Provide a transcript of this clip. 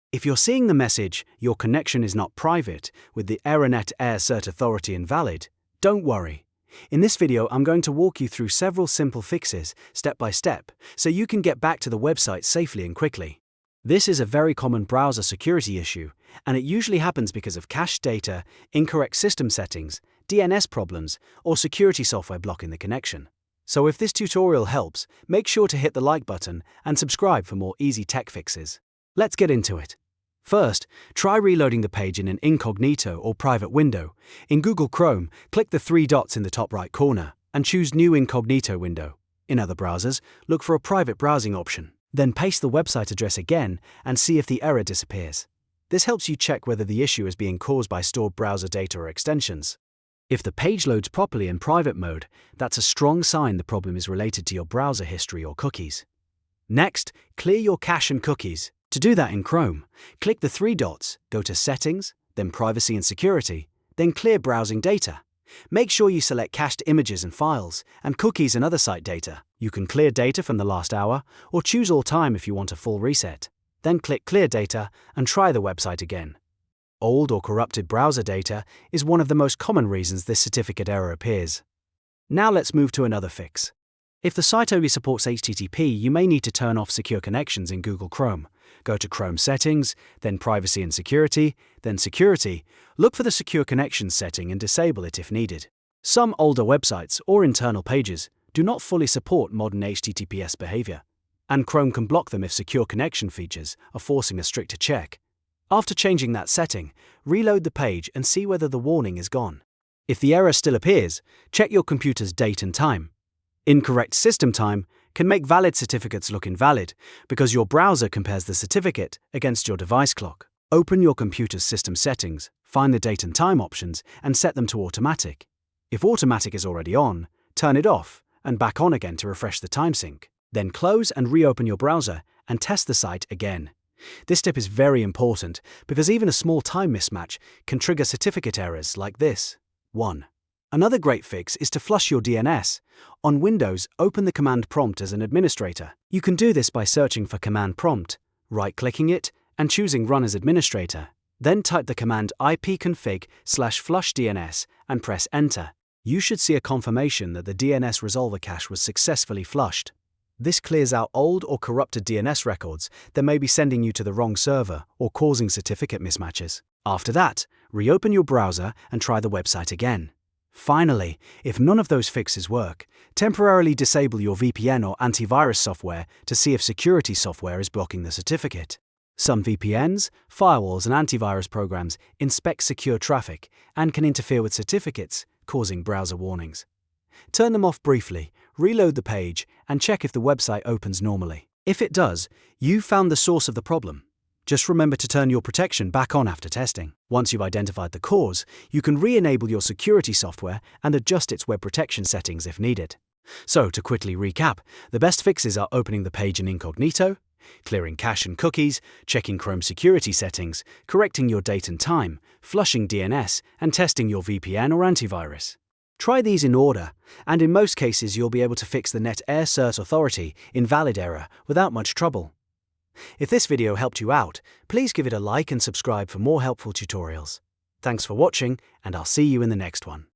If you're seeing the message, "Your connection is not private," with the Err Cert Authority invalid, don't worry. In this video, I'm going to walk you through several simple fixes, step by step, so you can get back to the website safely and quickly. This is a very common browser security issue, and it usually happens because of cached data, incorrect system settings, DNS problems, or security software blocking the connection. So if this tutorial helps, make sure to hit the like button and subscribe for more easy tech fixes. Let's get into it. First, try reloading the page in an incognito or private window. In Google Chrome, click the three dots in the top right corner and choose New Incognito Window. In other browsers, look for a private browsing option. Then paste the website address again and see if the error disappears. This helps you check whether the issue is being caused by stored browser data or extensions. If the page loads properly in private mode, that's a strong sign the problem is related to your browser history or cookies. Next, clear your cache and cookies. To do that in Chrome, click the three dots, go to Settings, then Privacy and Security, then Clear Browsing Data. Make sure you select cached images and files, and cookies and other site data. You can clear data from the last hour, or choose all time if you want a full reset. Then click Clear Data and try the website again. Old or corrupted browser data is one of the most common reasons this certificate error appears. Now let's move to another fix. If the site only supports HTTP, you may need to turn off secure connections in Google Chrome. Go to Chrome Settings, then Privacy and Security, then Security. Look for the Secure Connections setting and disable it if needed. Some older websites or internal pages do not fully support modern HTTPS behavior, and Chrome can block them if secure connection features are forcing a stricter check. After changing that setting, reload the page and see whether the warning is gone. If the error still appears, check your computer's date and time. Incorrect system time can make valid certificates look invalid because your browser compares the certificate against your device clock. Open your computer's system settings, find the date and time options, and set them to automatic. If automatic is already on, turn it off and back on again to refresh the time sync. Then close and reopen your browser and test the site again. This step is very important because even a small time mismatch can trigger certificate errors like this. 1. Another great fix is to flush your DNS. On Windows, open the command prompt as an administrator. You can do this by searching for command prompt, right-clicking it, and choosing Run as administrator. Then type the command ipconfig/flushdns and press Enter. You should see a confirmation that the DNS resolver cache was successfully flushed. This clears out old or corrupted DNS records that may be sending you to the wrong server or causing certificate mismatches. After that, reopen your browser and try the website again. Finally, if none of those fixes work, temporarily disable your VPN or antivirus software to see if security software is blocking the certificate. Some VPNs, firewalls, and antivirus programs inspect secure traffic and can interfere with certificates, causing browser warnings. Turn them off briefly, reload the page, and check if the website opens normally. If it does, you've found the source of the problem. Just remember to turn your protection back on after testing. Once you've identified the cause, you can re-enable your security software and adjust its web protection settings if needed. So, to quickly recap, the best fixes are opening the page in incognito, clearing cache and cookies, checking Chrome security settings, correcting your date and time, flushing DNS, and testing your VPN or antivirus. Try these in order, and in most cases you'll be able to fix the Err Cert Authority invalid error without much trouble. If this video helped you out, please give it a like and subscribe for more helpful tutorials. Thanks for watching, and I'll see you in the next one.